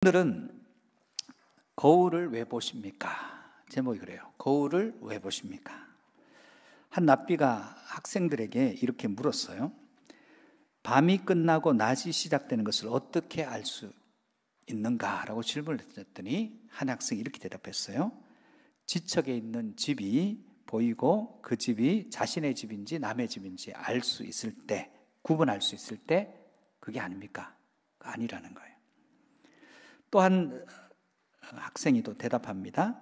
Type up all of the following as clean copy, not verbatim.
오늘은 거울을 왜 보십니까? 제목이 그래요. 거울을 왜 보십니까? 한 랍비가 학생들에게 이렇게 물었어요. 밤이 끝나고 낮이 시작되는 것을 어떻게 알 수 있는가라고 질문을 했더니 한 학생이 이렇게 대답했어요. 지척에 있는 집이 보이고 그 집이 자신의 집인지 남의 집인지 알 수 있을 때, 구분할 수 있을 때 그게 아닙니까? 아니라는 거예요. 또 한 학생이 또 대답합니다.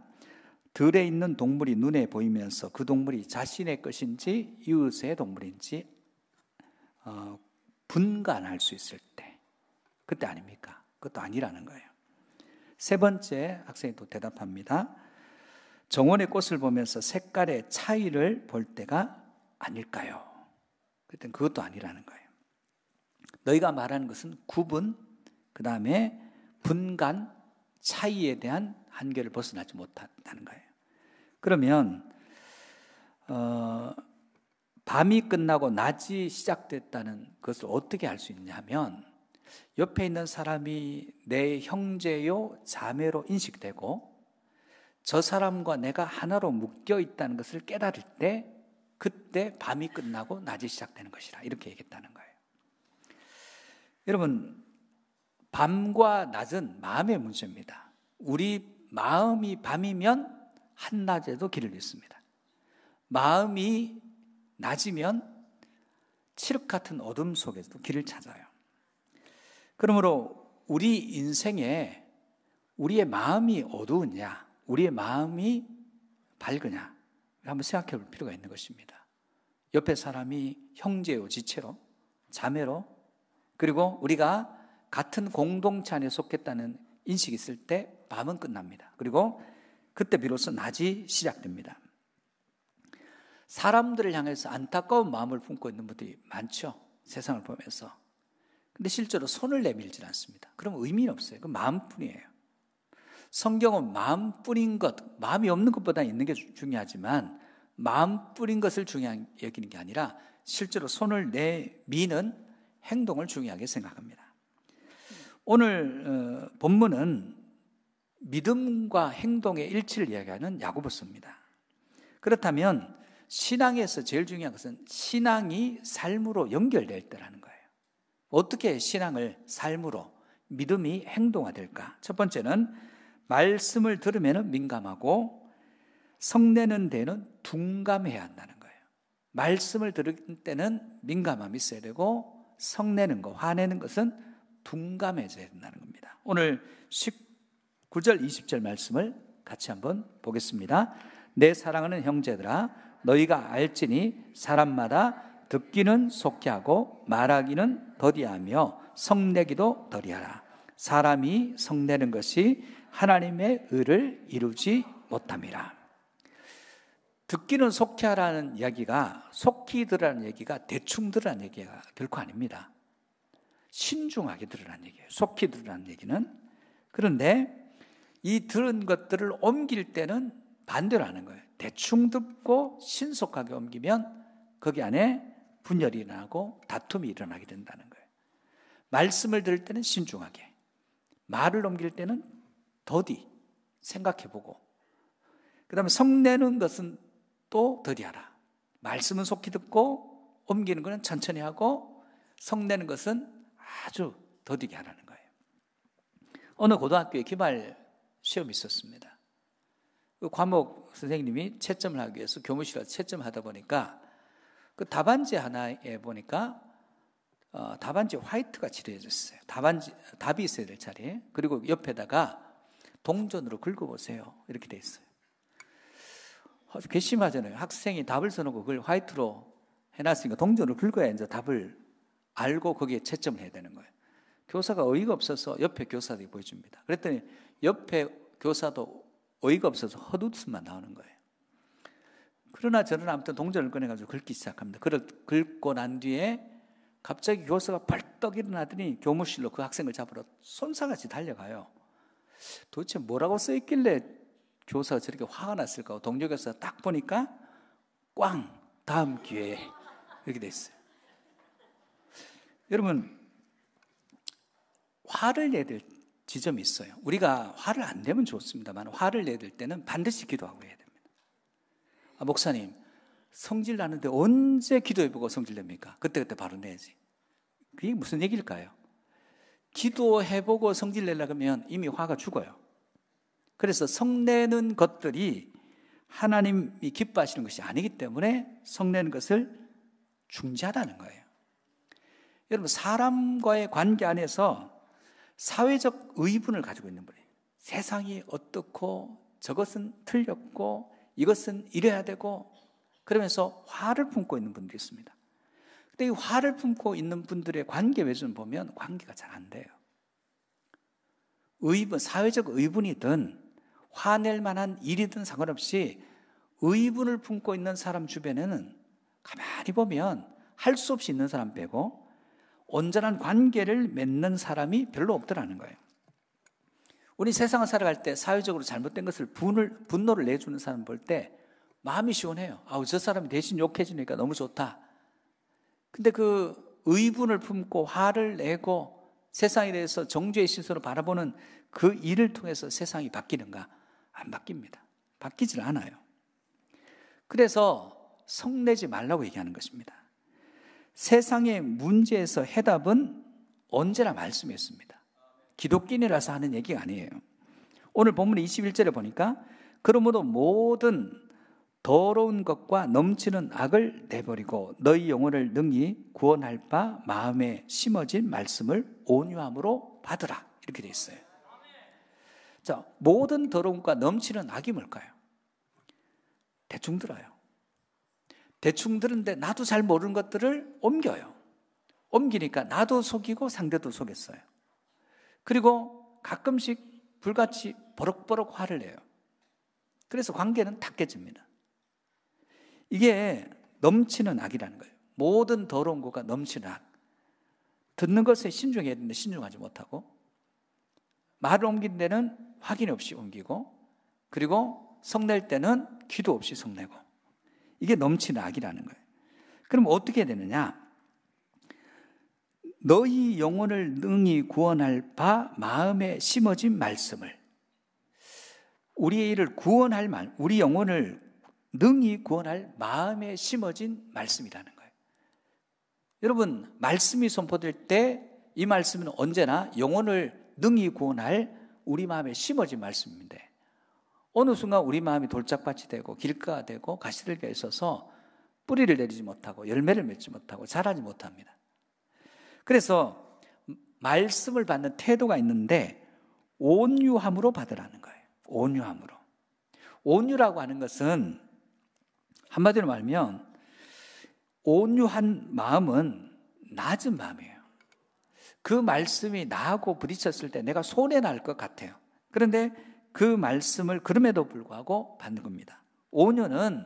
들에 있는 동물이 눈에 보이면서 그 동물이 자신의 것인지 이웃의 동물인지 분간할 수 있을 때, 그때 아닙니까? 그것도 아니라는 거예요. 세 번째 학생이 또 대답합니다. 정원의 꽃을 보면서 색깔의 차이를 볼 때가 아닐까요? 그때는 그것도 아니라는 거예요. 너희가 말하는 것은 구분, 그 다음에 분간, 차이에 대한 한계를 벗어나지 못한다는 거예요. 그러면 밤이 끝나고 낮이 시작됐다는 것을 어떻게 알 수 있냐 하면 옆에 있는 사람이 내 형제요 자매로 인식되고 저 사람과 내가 하나로 묶여 있다는 것을 깨달을 때 그때 밤이 끝나고 낮이 시작되는 것이라 이렇게 얘기했다는 거예요. 여러분, 밤과 낮은 마음의 문제입니다. 우리 마음이 밤이면 한낮에도 길을 잃습니다. 마음이 낮이면 칠흑 같은 어둠 속에서도 길을 찾아요. 그러므로 우리 인생에 우리의 마음이 어두우냐, 우리의 마음이 밝으냐 한번 생각해 볼 필요가 있는 것입니다. 옆에 사람이 형제요, 지체로, 자매로, 그리고 우리가 같은 공동체 안에 속했다는 인식이 있을 때 밤은 끝납니다. 그리고 그때 비로소 낮이 시작됩니다. 사람들을 향해서 안타까운 마음을 품고 있는 분들이 많죠. 세상을 보면서. 근데 실제로 손을 내밀질 않습니다. 그럼 의미는 없어요. 그 마음뿐이에요. 성경은 마음뿐인 것, 마음이 없는 것보다 있는 게 중요하지만 마음뿐인 것을 중요하게 여기는 게 아니라 실제로 손을 내미는 행동을 중요하게 생각합니다. 오늘 본문은 믿음과 행동의 일치를 이야기하는 야고보서입니다. 그렇다면 신앙에서 제일 중요한 것은 신앙이 삶으로 연결될 때라는 거예요. 어떻게 신앙을 삶으로, 믿음이 행동화될까? 첫 번째는 말씀을 들으면 민감하고 성내는 데는 둔감해야 한다는 거예요. 말씀을 들을 때는 민감함이 있어야 되고 성내는 것, 화내는 것은 둔감해져야 된다는 겁니다. 오늘 19절 20절 말씀을 같이 한번 보겠습니다. 내 사랑하는 형제들아 너희가 알지니 사람마다 듣기는 속히 하고 말하기는 더디하며 성내기도 더디하라. 사람이 성내는 것이 하나님의 의를 이루지 못함이라. 듣기는 속히 하라는 이야기가, 속히 들으라는 얘기가 대충 들으라는 얘기가 결코 아닙니다. 신중하게 들으라는 얘기예요. 속히 들으라는 얘기는. 그런데 이 들은 것들을 옮길 때는 반대로 하는 거예요. 대충 듣고 신속하게 옮기면 거기 안에 분열이 일어나고 다툼이 일어나게 된다는 거예요. 말씀을 들을 때는 신중하게, 말을 옮길 때는 더디 생각해보고, 그 다음에 성내는 것은 또 더디하라. 말씀은 속히 듣고 옮기는 것은 천천히 하고 성내는 것은 아주 더디게 하라는 거예요. 어느 고등학교에 기말 시험이 있었습니다. 그 과목 선생님이 채점을 하기 위해서 교무실에 채점하다 보니까 그 답안지 하나에 보니까 답안지 화이트가 칠해졌어요. 답이 있어야 될 자리에. 그리고 옆에다가 동전으로 긁어보세요. 이렇게 돼 있어요. 아주 괘씸하잖아요. 학생이 답을 써놓고 그걸 화이트로 해놨으니까 동전으로 긁어야 이제 답을 알고 거기에 채점을 해야 되는 거예요. 교사가 어이가 없어서 옆에 교사들이 보여줍니다. 그랬더니 옆에 교사도 어이가 없어서 헛웃음만 나오는 거예요. 그러나 저는 아무튼 동전을 꺼내가지고 긁기 시작합니다. 그걸 긁고 난 뒤에 갑자기 교사가 벌떡 일어나더니 교무실로 그 학생을 잡으러 손사같이 달려가요. 도대체 뭐라고 써있길래 교사가 저렇게 화가 났을까? 동료 교사가 딱 보니까 꽝! 다음 기회에 이렇게 돼 있어요. 여러분, 화를 내야 될 지점이 있어요. 우리가 화를 안 내면 좋습니다만 화를 내야 될 때는 반드시 기도하고 해야 됩니다. 목사님, 성질 나는데 언제 기도해보고 성질 냅니까? 그때그때 바로 내야지. 그게 무슨 얘기일까요? 기도해보고 성질 내려고 하면 이미 화가 죽어요. 그래서 성내는 것들이 하나님이 기뻐하시는 것이 아니기 때문에 성내는 것을 중지하다는 거예요. 여러분, 사람과의 관계 안에서 사회적 의분을 가지고 있는 분이에요. 세상이 어떻고 저것은 틀렸고 이것은 이래야 되고 그러면서 화를 품고 있는 분들이 있습니다. 근데 이 화를 품고 있는 분들의 관계 외전 보면 관계가 잘 안 돼요. 의분, 사회적 의분이든 화낼 만한 일이든 상관없이 의분을 품고 있는 사람 주변에는 가만히 보면 할 수 없이 있는 사람 빼고 온전한 관계를 맺는 사람이 별로 없더라는 거예요. 우리 세상을 살아갈 때 사회적으로 잘못된 것을 분노를 내주는 사람 볼 때 마음이 시원해요. 저 사람이 대신 욕해 주니까 너무 좋다. 근데 그 의분을 품고 화를 내고 세상에 대해서 정죄의 시선으로 바라보는 그 일을 통해서 세상이 바뀌는가? 안 바뀝니다. 바뀌질 않아요. 그래서 성내지 말라고 얘기하는 것입니다. 세상의 문제에서 해답은 언제나 말씀이 있습니다. 기독교인이라서 하는 얘기가 아니에요. 오늘 본문 21절에 보니까 그러므로 모든 더러운 것과 넘치는 악을 내버리고 너희 영혼을 능히 구원할 바 마음에 심어진 말씀을 온유함으로 받으라. 이렇게 되어 있어요. 자, 모든 더러운 것과 넘치는 악이 뭘까요? 대충 들어요. 대충 들은데 나도 잘 모르는 것들을 옮겨요. 옮기니까 나도 속이고 상대도 속였어요. 그리고 가끔씩 불같이 버럭버럭 화를 내요. 그래서 관계는 다 깨집니다. 이게 넘치는 악이라는 거예요. 모든 더러운 것과 넘치는 악. 듣는 것에 신중해야 되는데 신중하지 못하고, 말을 옮긴 데는 확인 없이 옮기고, 그리고 성낼 때는 기도 없이 성내고, 이게 넘치는 악이라는 거예요. 그럼 어떻게 되느냐? 너희 영혼을 능히 구원할 바 마음에 심어진 말씀을, 우리의 일을 구원할 말, 우리 영혼을 능히 구원할 마음에 심어진 말씀이라는 거예요. 여러분, 말씀이 선포될 때 이 말씀은 언제나 영혼을 능히 구원할 우리 마음에 심어진 말씀인데, 어느 순간 우리 마음이 돌짝밭이 되고 길가가 되고 가시들기가 있어서 뿌리를 내리지 못하고 열매를 맺지 못하고 자라지 못합니다. 그래서 말씀을 받는 태도가 있는데 온유함으로 받으라는 거예요. 온유함으로. 온유라고 하는 것은 한마디로 말하면 온유한 마음은 낮은 마음이에요. 그 말씀이 나하고 부딪혔을 때 내가 손해날 것 같아요. 그런데 그 말씀을 그럼에도 불구하고 받는 겁니다. 온유는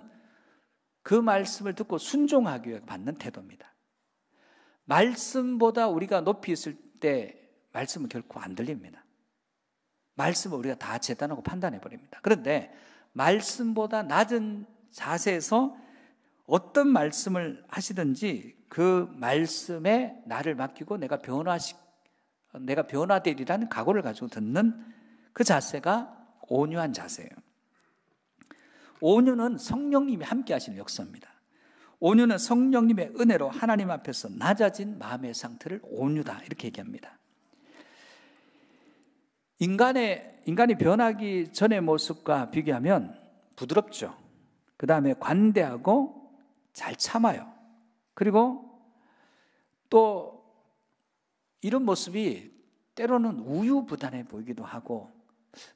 그 말씀을 듣고 순종하기 위해 받는 태도입니다. 말씀보다 우리가 높이 있을 때 말씀은 결코 안 들립니다. 말씀을 우리가 다 재단하고 판단해버립니다. 그런데 말씀보다 낮은 자세에서 어떤 말씀을 하시든지 그 말씀에 나를 맡기고 내가 변화되리라는 각오를 가지고 듣는 그 자세가 온유한 자세예요. 온유는 성령님이 함께 하시는 역사입니다. 온유는 성령님의 은혜로 하나님 앞에서 낮아진 마음의 상태를 온유다, 이렇게 얘기합니다. 인간이 변하기 전의 모습과 비교하면 부드럽죠. 그 다음에 관대하고 잘 참아요. 그리고 또 이런 모습이 때로는 우유부단해 보이기도 하고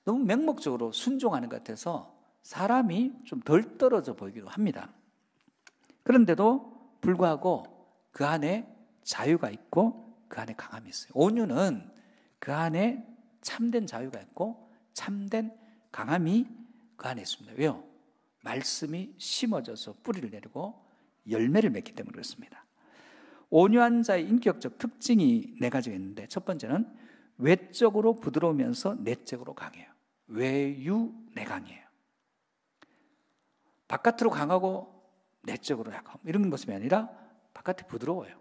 너무 맹목적으로 순종하는 것 같아서 사람이 좀 덜 떨어져 보이기도 합니다. 그런데도 불구하고 그 안에 자유가 있고 그 안에 강함이 있어요. 온유는 그 안에 참된 자유가 있고 참된 강함이 그 안에 있습니다. 왜요? 말씀이 심어져서 뿌리를 내리고 열매를 맺기 때문에 그렇습니다. 온유한 자의 인격적 특징이 네 가지가 있는데, 첫 번째는 외적으로 부드러우면서 내적으로 강해요. 외유내강이에요. 바깥으로 강하고 내적으로 약하고 이런 모습이 아니라 바깥에 부드러워요.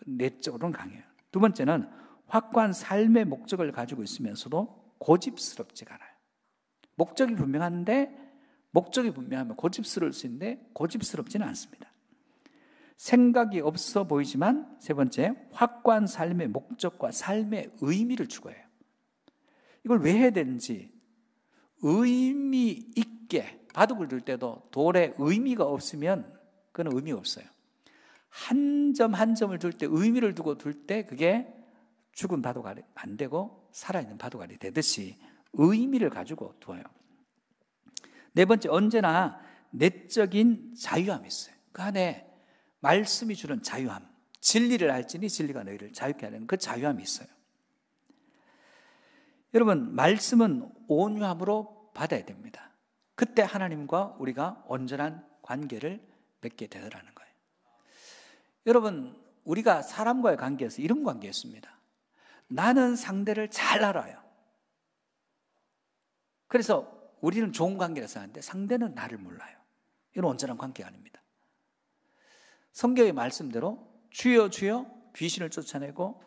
내적으로는 강해요. 두 번째는 확고한 삶의 목적을 가지고 있으면서도 고집스럽지가 않아요. 목적이 분명한데, 목적이 분명하면 고집스러울 수 있는데 고집스럽지는 않습니다. 생각이 없어 보이지만, 세 번째, 확고한 삶의 목적과 삶의 의미를 추구해요. 이걸 왜 해야 되는지, 의미 있게 바둑을 둘 때도 돌에 의미가 없으면 그건 의미가 없어요. 한 점 한 점을 둘 때 의미를 두고 둘 때 그게 죽은 바둑알이 안 되고 살아있는 바둑알이 되듯이 의미를 가지고 두어요. 네 번째, 언제나 내적인 자유함이 있어요. 그 안에 말씀이 주는 자유함, 진리를 알지니 진리가 너희를 자유케 하는 그 자유함이 있어요. 여러분, 말씀은 온유함으로 받아야 됩니다. 그때 하나님과 우리가 온전한 관계를 맺게 되더라는 거예요. 여러분, 우리가 사람과의 관계에서 이런 관계였습니다. 나는 상대를 잘 알아요. 그래서 우리는 좋은 관계라서 하는데 상대는 나를 몰라요. 이건 온전한 관계가 아닙니다. 성경의 말씀대로 주여 주여 귀신을 쫓아내고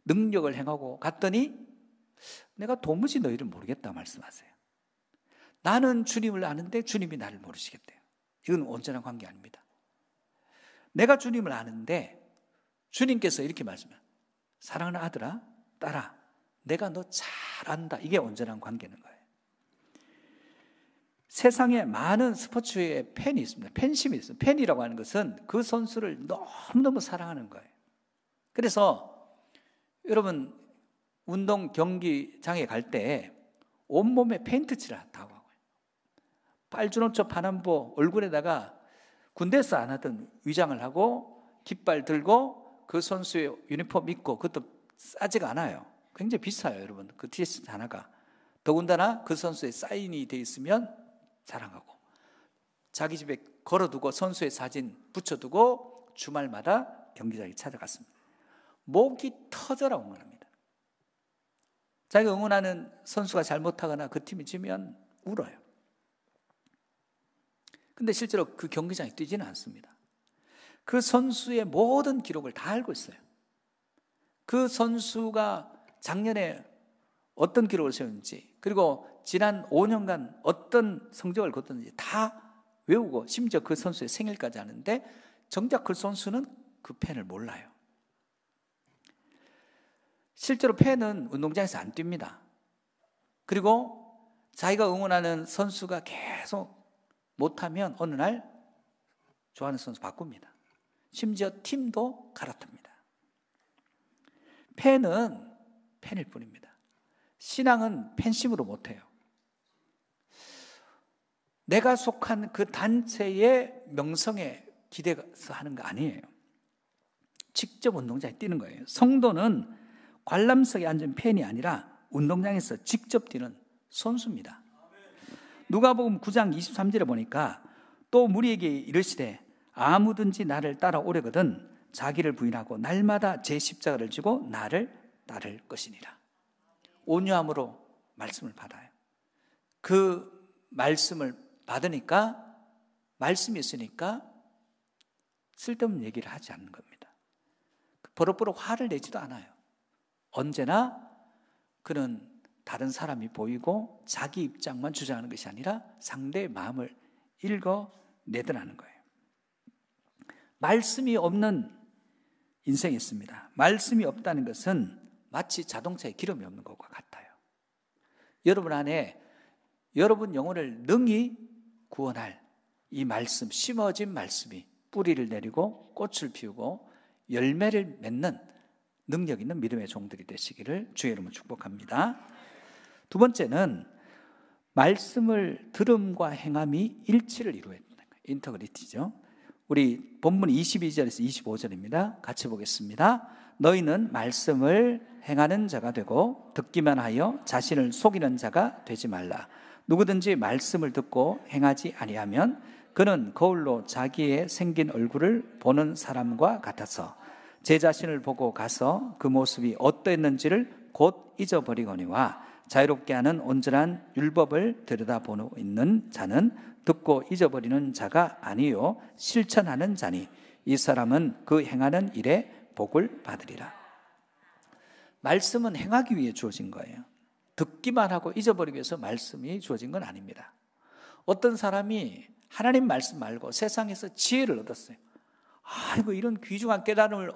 능력을 행하고 갔더니 내가 도무지 너희를 모르겠다 말씀하세요. 나는 주님을 아는데 주님이 나를 모르시겠대요. 이건 온전한 관계 아닙니다. 내가 주님을 아는데 주님께서 이렇게 말씀해요. 사랑하는 아들아, 딸아, 내가 너 잘 안다. 이게 온전한 관계는 거예요. 세상에 많은 스포츠의 팬이 있습니다. 팬심이 있어요. 팬이라고 하는 것은 그 선수를 너무너무 사랑하는 거예요. 그래서 여러분, 운동 경기장에 갈 때 온몸에 페인트 칠을 하고 빨주노초 파남보 얼굴에다가 군대에서 안 하던 위장을 하고 깃발 들고 그 선수의 유니폼 입고, 그것도 싸지가 않아요. 굉장히 비싸요, 여러분. 그 티셔츠 하나가. 더군다나 그 선수의 사인이 돼 있으면 자랑하고, 자기 집에 걸어두고 선수의 사진 붙여두고 주말마다 경기장에 찾아갔습니다. 목이 터져라 응원합니다. 자기가 응원하는 선수가 잘못하거나 그 팀이 지면 울어요. 근데 실제로 그 경기장에 뛰지는 않습니다. 그 선수의 모든 기록을 다 알고 있어요. 그 선수가 작년에 어떤 기록을 세웠는지, 그리고 지난 5년간 어떤 성적을 거뒀는지 다 외우고, 심지어 그 선수의 생일까지 아는데 정작 그 선수는 그 팬을 몰라요. 실제로 팬은 운동장에서 안 뜁니다. 그리고 자기가 응원하는 선수가 계속 못하면 어느 날 좋아하는 선수 바꿉니다. 심지어 팀도 갈아탑니다. 팬은 팬일 뿐입니다. 신앙은 팬심으로 못해요. 내가 속한 그 단체의 명성에 기대서 하는 거 아니에요. 직접 운동장에 뛰는 거예요. 성도는 관람석에 앉은 팬이 아니라 운동장에서 직접 뛰는 선수입니다. 누가복음 9장 23절에 보니까 또 무리에게 이르시되 아무든지 나를 따라오려거든 자기를 부인하고 날마다 제 십자가를 지고 나를 따를 것이니라. 온유함으로 말씀을 받아요. 그 말씀을 받으니까, 말씀이 있으니까 쓸데없는 얘기를 하지 않는 겁니다. 버럭버럭 화를 내지도 않아요. 언제나 그는 다른 사람이 보이고 자기 입장만 주장하는 것이 아니라 상대의 마음을 읽어내더라는 거예요. 말씀이 없는 인생이 있습니다. 말씀이 없다는 것은 마치 자동차에 기름이 없는 것과 같아요. 여러분 안에 여러분 영혼을 능히 구원할 이 말씀, 심어진 말씀이 뿌리를 내리고 꽃을 피우고 열매를 맺는 능력 있는 믿음의 종들이 되시기를 주의 이름으로 축복합니다. 두 번째는 말씀을 들음과 행함이 일치를 이루어야 된다. 인터그리티죠. 우리 본문 22절에서 25절입니다. 같이 보겠습니다. 너희는 말씀을 행하는 자가 되고 듣기만 하여 자신을 속이는 자가 되지 말라. 누구든지 말씀을 듣고 행하지 아니하면 그는 거울로 자기의 생긴 얼굴을 보는 사람과 같아서 제 자신을 보고 가서 그 모습이 어떠했는지를 곧 잊어버리거니와 자유롭게 하는 온전한 율법을 들여다보고 있는 자는 듣고 잊어버리는 자가 아니요 실천하는 자니 이 사람은 그 행하는 일에 복을 받으리라. 말씀은 행하기 위해 주어진 거예요. 듣기만 하고 잊어버리기 위해서 말씀이 주어진 건 아닙니다. 어떤 사람이 하나님 말씀 말고 세상에서 지혜를 얻었어요. 아이고, 이런 귀중한 깨달음을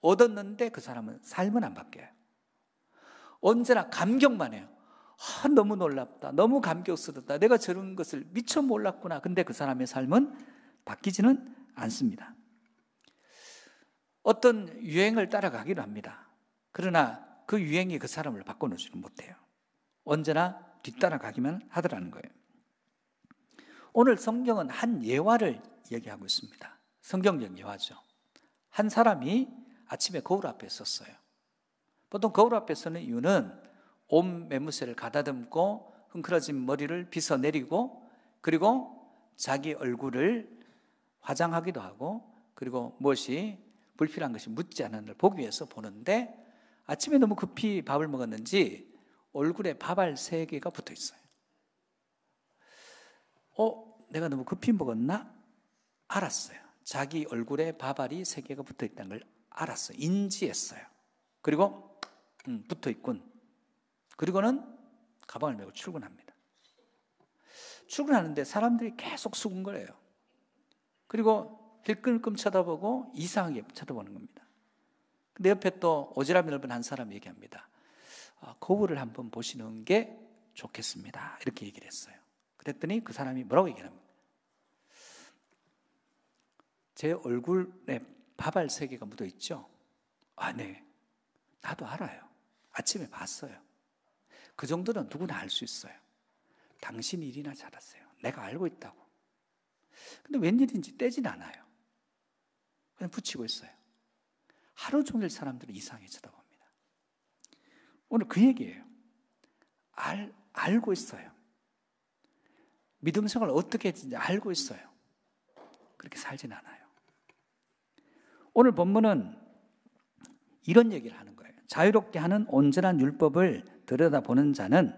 얻었는데 그 사람은 삶은 안 바뀌어요. 언제나 감격만 해요. 너무 놀랍다, 너무 감격스럽다, 내가 저런 것을 미처 몰랐구나. 근데 그 사람의 삶은 바뀌지는 않습니다. 어떤 유행을 따라가기도 합니다. 그러나 그 유행이 그 사람을 바꿔놓지는 못해요. 언제나 뒤따라가기만 하더라는 거예요. 오늘 성경은 한 예화를 얘기하고 있습니다. 성경적 예화죠. 한 사람이 아침에 거울 앞에 섰어요. 보통 거울 앞에 서는 이유는 온 매무새를 가다듬고 흥크러진 머리를 빗어내리고, 그리고 자기 얼굴을 화장하기도 하고, 그리고 무엇이 불필요한 것이 묻지 않은 걸 보기 위해서 보는데, 아침에 너무 급히 밥을 먹었는지 얼굴에 밥알 3개가 붙어 있어요. 내가 너무 급히 먹었나? 알았어요. 자기 얼굴에 밥알이 3개가 붙어 있다는 걸 알았어요. 인지했어요. 그리고 붙어 있군. 그리고는 가방을 메고 출근합니다. 출근하는데 사람들이 계속 수군거려요. 그리고 힐끔힐끔 쳐다보고 이상하게 쳐다보는 겁니다. 근데 옆에 또 오지랖이 넓은 한 사람이 얘기합니다. 거울을 한번 보시는 게 좋겠습니다. 이렇게 얘기를 했어요. 그랬더니 그 사람이 뭐라고 얘기합니까? 제 얼굴에 밥알 3개가 묻어 있죠? 네. 나도 알아요. 아침에 봤어요. 그 정도는 누구나 알 수 있어요. 당신이 일이나 잘하세요. 내가 알고 있다고. 근데 웬일인지 떼진 않아요. 그냥 붙이고 있어요. 하루 종일 사람들이 이상하게 쳐다봅니다. 오늘 그 얘기예요. 알고 있어요. 믿음 생활을 어떻게 했는지 알고 있어요. 그렇게 살진 않아요. 오늘 본문은 이런 얘기를 하는 거예요. 자유롭게 하는 온전한 율법을 들여다보는 자는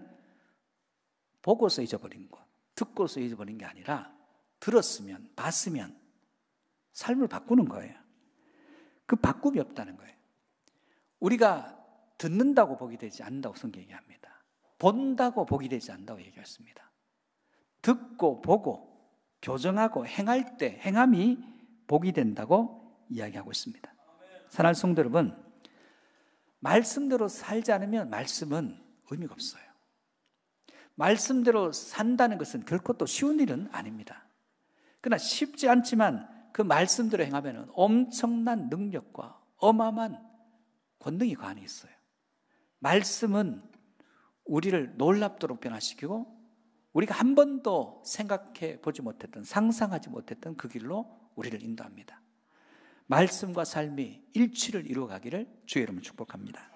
보고서 잊어버린 것, 듣고서 잊어버린 게 아니라 들었으면, 봤으면 삶을 바꾸는 거예요. 그 바꿈이 없다는 거예요. 우리가 듣는다고 복이 되지 않는다고 성경이 얘기합니다. 본다고 복이 되지 않는다고 얘기했습니다. 듣고 보고 교정하고 행할 때 행함이 복이 된다고 이야기하고 있습니다. 사랑하는 성도 여러분, 말씀대로 살지 않으면 말씀은 의미가 없어요. 말씀대로 산다는 것은 결코 또 쉬운 일은 아닙니다. 그러나 쉽지 않지만 그 말씀대로 행하면 엄청난 능력과 어마어마한 권능이 그 안에 있어요. 말씀은 우리를 놀랍도록 변화시키고 우리가 한 번도 생각해 보지 못했던, 상상하지 못했던 그 길로 우리를 인도합니다. 말씀과 삶이 일치를 이루어가기를 주의 이름으로 축복합니다.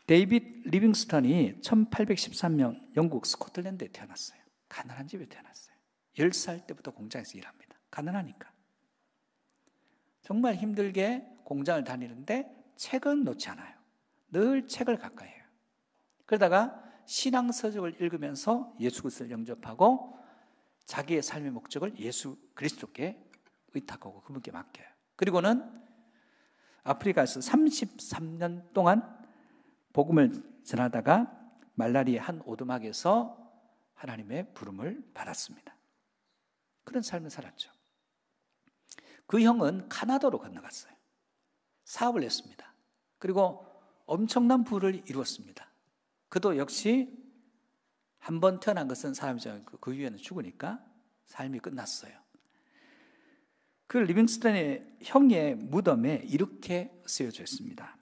데이빗 리빙스턴이 1813년 영국 스코틀랜드에 태어났어요. 가난한 집에 태어났어요. 10살 때부터 공장에서 일합니다. 가난하니까. 정말 힘들게 공장을 다니는데 책은 놓지 않아요. 늘 책을 가까이 해요. 그러다가 신앙서적을 읽으면서 예수 그리스도를 영접하고 자기의 삶의 목적을 예수 그리스도께 의탁하고 그분께 맡겨요. 그리고는 아프리카에서 33년 동안 복음을 전하다가 말라리의 한 오두막에서 하나님의 부름을 받았습니다. 그런 삶을 살았죠. 그 형은 카나다로 건너갔어요. 사업을 했습니다. 그리고 엄청난 부를 이루었습니다. 그도 역시 한 번 태어난 것은 사람이죠. 그 이후에는 죽으니까 삶이 끝났어요. 그 리빙스턴의 형의 무덤에 이렇게 쓰여져 있습니다.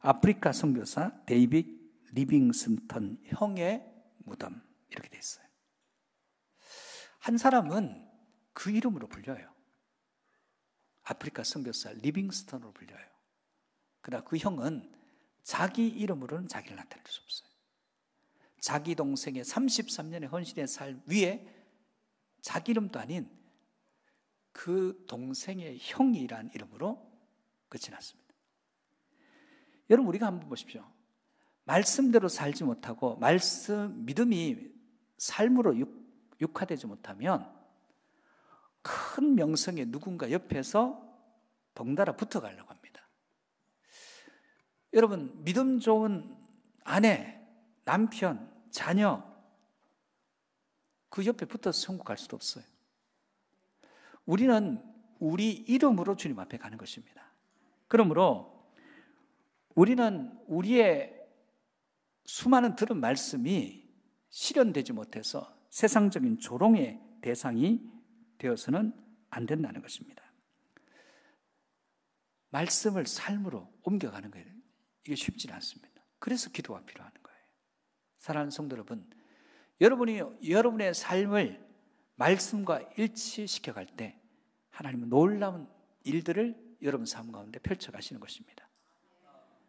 아프리카 선교사 데이빗 리빙스턴 형의 무덤, 이렇게 돼 있어요. 한 사람은 그 이름으로 불려요. 아프리카 선교사 리빙스턴으로 불려요. 그러나 그 형은 자기 이름으로는 자기를 나타낼 수 없어요. 자기 동생의 33년의 헌신의 삶 위에 자기 이름도 아닌 그 동생의 형이라는 이름으로 끝이 났습니다. 여러분, 우리가 한번 보십시오. 말씀대로 살지 못하고 믿음이 삶으로 육화되지 못하면 큰 명성의 누군가 옆에서 덩달아 붙어가려고 합니다. 여러분, 믿음 좋은 아내, 남편, 자녀, 그 옆에 붙어서 천국 갈 수도 없어요. 우리는 우리 이름으로 주님 앞에 가는 것입니다. 그러므로 우리는 우리의 수많은 들은 말씀이 실현되지 못해서 세상적인 조롱의 대상이 되어서는 안 된다는 것입니다. 말씀을 삶으로 옮겨가는 거예요. 이게 쉽지 않습니다. 그래서 기도가 필요한 거예요. 사랑하는 성도 여러분, 여러분이 여러분의 삶을 말씀과 일치시켜 갈 때 하나님은 놀라운 일들을 여러분 삶 가운데 펼쳐가시는 것입니다.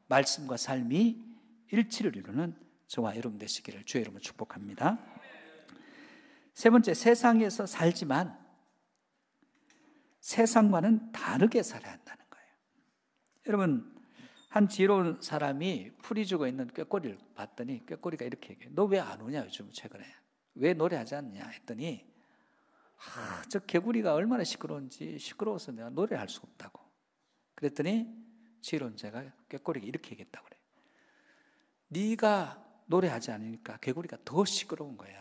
말씀과 삶이 일치를 이루는 저와 여러분 되시기를 주의 이름으로 축복합니다. 세 번째, 세상에서 살지만 세상과는 다르게 살아야 한다는 거예요. 여러분, 한 지혜로운 사람이 풀이 죽어 있는 꾀꼬리를 봤더니 꾀꼬리가 이렇게 얘기해요. 너 왜 안 오냐 요즘 최근에? 왜 노래하지 않냐 했더니 저 개구리가 얼마나 시끄러운지 시끄러워서 내가 노래할 수가 없다고. 그랬더니 지혜로운 자가 꾀꼬리가 이렇게 얘기했다고 그래요. 네가 노래하지 않으니까 개구리가 더 시끄러운 거야.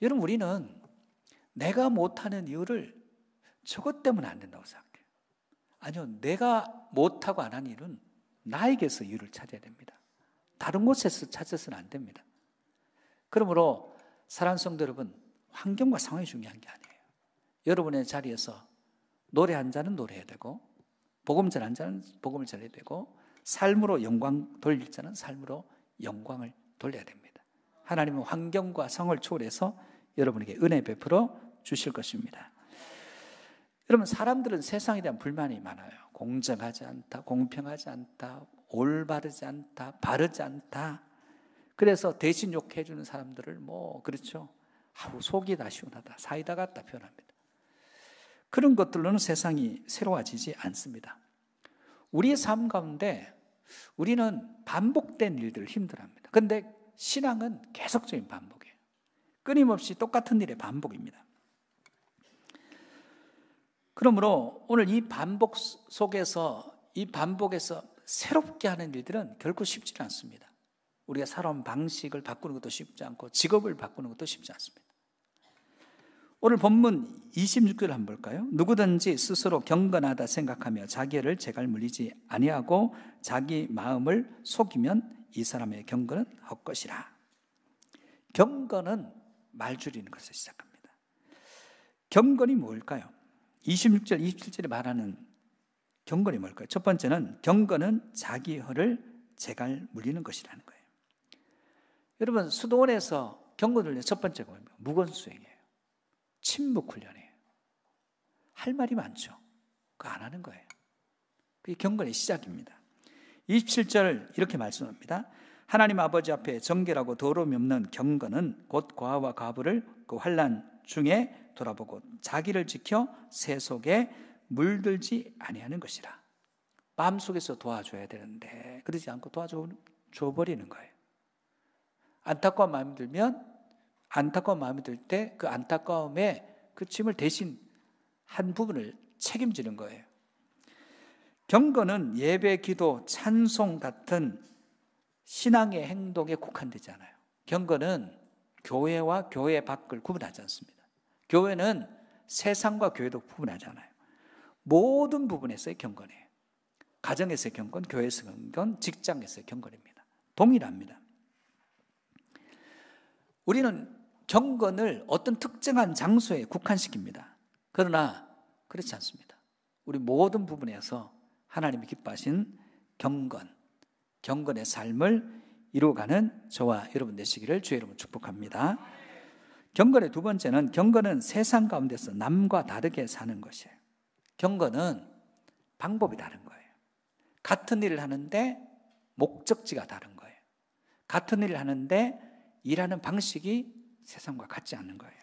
여러분, 우리는 내가 못하는 이유를 저것 때문에 안 된다고 생각해요. 아니요, 내가 못하고 안 한 일은 나에게서 이유를 찾아야 됩니다. 다른 곳에서 찾아서는 안 됩니다. 그러므로 사랑하는 성도 여러분, 환경과 상황이 중요한 게 아니에요. 여러분의 자리에서 노래 한 자는 노래해야 되고, 복음 전한 자는 복음을 전해야 되고, 삶으로 영광 돌릴 자는 삶으로 영광을 돌려야 됩니다. 하나님은 환경과 상황을 초월해서 여러분에게 은혜 베풀어 주실 것입니다. 여러분, 사람들은 세상에 대한 불만이 많아요. 공정하지 않다, 공평하지 않다, 올바르지 않다, 바르지 않다. 그래서 대신 욕해 주는 사람들을 그렇죠, 속이 다 시원하다, 사이다 같다 표현합니다. 그런 것들로는 세상이 새로워지지 않습니다. 우리의 삶 가운데 우리는 반복된 일들을 힘들어합니다. 그런데 신앙은 계속적인 반복이에요. 끊임없이 똑같은 일의 반복입니다. 그러므로 오늘 이 반복 속에서, 이 반복에서 새롭게 하는 일들은 결코 쉽지 않습니다. 우리가 살아온 방식을 바꾸는 것도 쉽지 않고 직업을 바꾸는 것도 쉽지 않습니다. 오늘 본문 26절 한번 볼까요? 누구든지 스스로 경건하다 생각하며 자기를 재갈 물리지 아니하고 자기 마음을 속이면 이 사람의 경건은 헛것이라. 경건은 말 줄이는 것을 시작합니다. 경건이 뭘까요? 26절, 27절에 말하는 경건이 뭘까요? 첫 번째는 경건은 자기 혀를 재갈 물리는 것이라는 거예요. 여러분, 수도원에서 경건을 위해 첫 번째가 뭡니까? 무건수행이에요. 침묵 훈련이에요. 할 말이 많죠. 그거 안 하는 거예요. 그게 경건의 시작입니다. 27절 이렇게 말씀합니다. 하나님 아버지 앞에 정결하고 더러움이 없는 경건은 곧 고아와 과부를 그 환난 중에 돌아보고 자기를 지켜 새 속에 물들지 아니하는 것이라. 마음속에서 도와줘야 되는데 그러지 않고 도와줘버리는 거예요. 안타까운 마음이 들면 안타까운 마음이 들 때 그 안타까움에 그 짐을 대신 한 부분을 책임지는 거예요. 경건은 예배, 기도, 찬송 같은 신앙의 행동에 국한되지 않아요. 경건은 교회와 교회 밖을 구분하지 않습니다. 교회는 세상과 교회도 구분하지 않아요. 모든 부분에서의 경건이에요. 가정에서의 경건, 교회에서의 경건, 직장에서의 경건입니다. 동일합니다. 우리는 경건을 어떤 특정한 장소에 국한시킵니다. 그러나 그렇지 않습니다. 우리 모든 부분에서 하나님이 기뻐하신 경건의 삶을 이루어가는 저와 여러분 되시기를 주의 이름으로 축복합니다. 경건의 두 번째는 경건은 세상 가운데서 남과 다르게 사는 것이에요. 경건은 방법이 다른 거예요. 같은 일을 하는데 목적지가 다른 거예요. 같은 일을 하는데 일하는 방식이 세상과 같지 않는 거예요.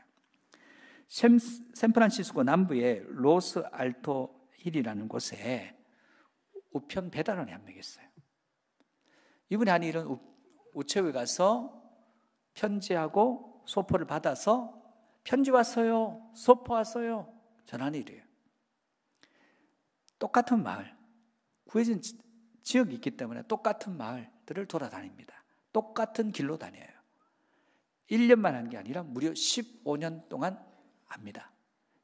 샌프란시스코 남부의 로스 알토 힐이라는 곳에 우편 배달원이 한 명 있어요. 이분이 하는 일은 우체국에 가서 편지하고 소포를 받아서 편지 왔어요, 소포 왔어요 전하는 일이에요. 똑같은 마을, 구해진 지역이 있기 때문에 똑같은 마을들을 돌아다닙니다. 똑같은 길로 다녀요. 1년만 한 게 아니라 무려 15년 동안 합니다.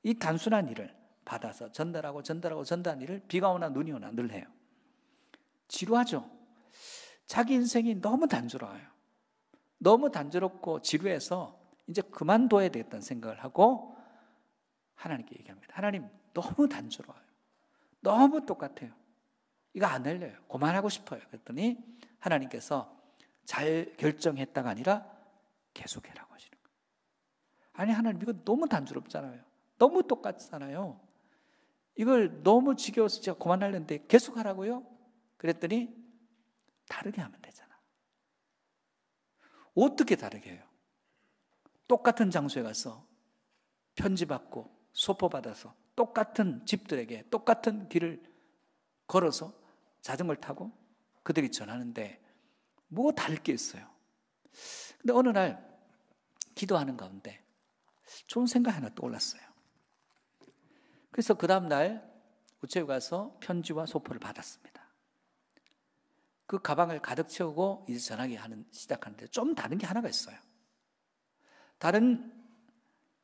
이 단순한 일을 받아서 전달하는 일을 비가 오나 눈이 오나 늘 해요. 지루하죠. 자기 인생이 너무 단조로워요. 너무 단조롭고 지루해서 이제 그만둬야 되겠다는 생각을 하고 하나님께 얘기합니다. 하나님, 너무 단조로워요. 너무 똑같아요. 이거 안 할래요. 그만하고 싶어요. 그랬더니 하나님께서 잘 결정했다가 아니라 계속해라고 하시는 거예요. 아니, 하나님, 이거 너무 단조롭잖아요. 너무 똑같잖아요. 이걸 너무 지겨워서 제가 그만하려는데 계속하라고요? 그랬더니 다르게 하면 되잖아. 어떻게 다르게 해요? 똑같은 장소에 가서 편지 받고 소포 받아서 똑같은 집들에게 똑같은 길을 걸어서 자전거를 타고 그들이 전하는데 뭐 다를 게 있어요. 근데 어느 날 기도하는 가운데 좋은 생각 하나 떠올랐어요. 그래서 그 다음 날 우체국 가서 편지와 소포를 받았습니다. 그 가방을 가득 채우고 이제 전하기 시작하는데 좀 다른 게 하나가 있어요. 다른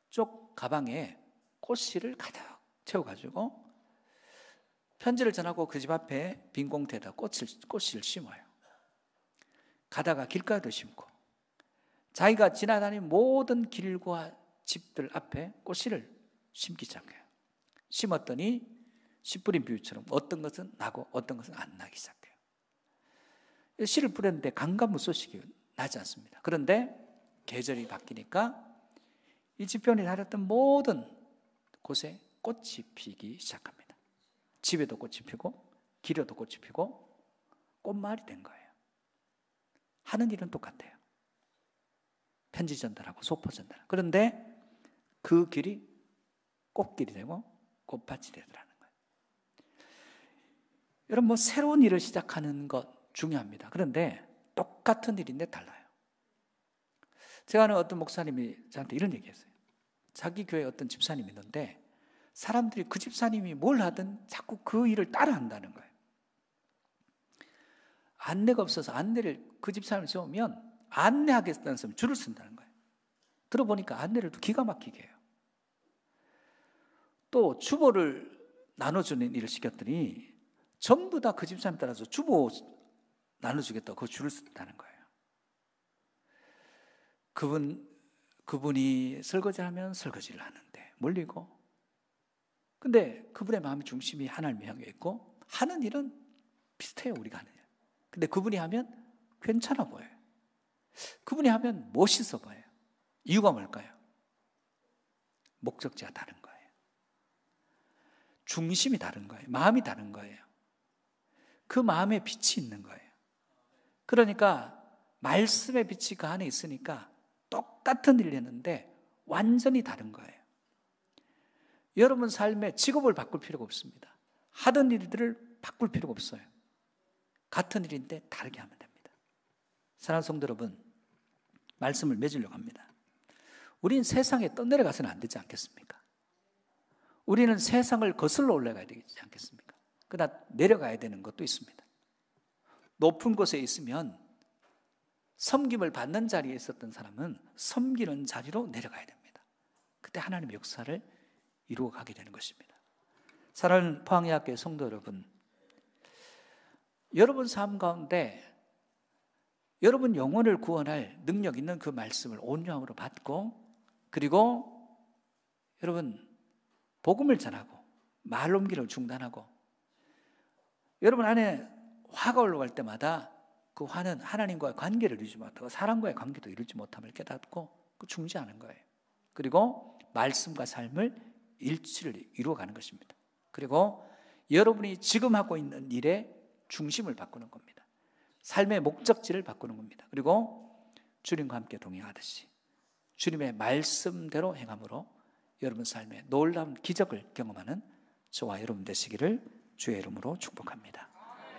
쪽 가방에 꽃씨를 가득 채워가지고 편지를 전하고 그 집 앞에 빈 공터에다 꽃씨를 심어요. 가다가 길가에도 심고 자기가 지나다니는 모든 길과 집들 앞에 꽃씨를 심기 시작해요. 심었더니 씨 뿌린 비유처럼 어떤 것은 나고 어떤 것은 안 나기 시작해요. 씨를 뿌렸는데 강간무소식이 나지 않습니다. 그런데 계절이 바뀌니까 이 지편이 다녔던 모든 곳에 꽃이 피기 시작합니다. 집에도 꽃이 피고 길에도 꽃이 피고 꽃마을이 된 거예요. 하는 일은 똑같아요. 편지 전달하고 소포 전달. 그런데 그 길이 꽃길이 되고 꽃밭이 되더라는 거예요. 여러분, 새로운 일을 시작하는 것 중요합니다. 그런데 똑같은 일인데 달라요. 제가 아는 어떤 목사님이 저한테 이런 얘기했어요. 자기 교회에 어떤 집사님이 있는데 사람들이 그 집사님이 뭘 하든 자꾸 그 일을 따라 한다는 거예요. 안내가 없어서 안내를 그 집사님을 세우면 안내하겠다는 사람이 줄을 쓴다는 거예요. 들어보니까 안내를 또 기가 막히게 해요. 또 주보를 나눠주는 일을 시켰더니 전부 다 그 집사님 따라서 주보 나눠주겠다고 그 줄을 쓴다는 거예요. 그분이 설거지하면 설거지를 하는데 몰리고, 근데 그분의 마음의 중심이 하나님을 향해 있고 하는 일은 비슷해요. 우리가 하는 일. 근데 그분이 하면 괜찮아 보여요. 그분이 하면 멋있어 보여요. 이유가 뭘까요? 목적지가 다른 거예요. 중심이 다른 거예요. 마음이 다른 거예요. 그 마음에 빛이 있는 거예요. 그러니까 말씀의 빛이 그 안에 있으니까 똑같은 일을 했는데 완전히 다른 거예요. 여러분 삶에 직업을 바꿀 필요가 없습니다. 하던 일들을 바꿀 필요가 없어요. 같은 일인데 다르게 하면 됩니다. 사랑하는 성도 여러분, 말씀을 맺으려고 합니다. 우리는 세상에 떠내려가서는 안 되지 않겠습니까? 우리는 세상을 거슬러 올라가야 되지 않겠습니까? 그러나 내려가야 되는 것도 있습니다. 높은 곳에 있으면 섬김을 받는 자리에 있었던 사람은 섬기는 자리로 내려가야 됩니다. 그때 하나님의 역사를 이루어가게 되는 것입니다. 사랑하는 포항예학교의 성도 여러분, 여러분 삶 가운데 여러분 영혼을 구원할 능력 있는 그 말씀을 온유함으로 받고, 그리고 여러분 복음을 전하고 말 옮기를 중단하고, 여러분 안에 화가 올라갈 때마다 그 화는 하나님과의 관계를 이루지 못하고 사람과의 관계도 이루지 못함을 깨닫고 그 중지하는 거예요. 그리고 말씀과 삶을 일치를 이루어가는 것입니다. 그리고 여러분이 지금 하고 있는 일의 중심을 바꾸는 겁니다. 삶의 목적지를 바꾸는 겁니다. 그리고 주님과 함께 동행하듯이 주님의 말씀대로 행함으로 여러분 삶에 놀라운 기적을 경험하는 저와 여러분 되시기를 주의 이름으로 축복합니다.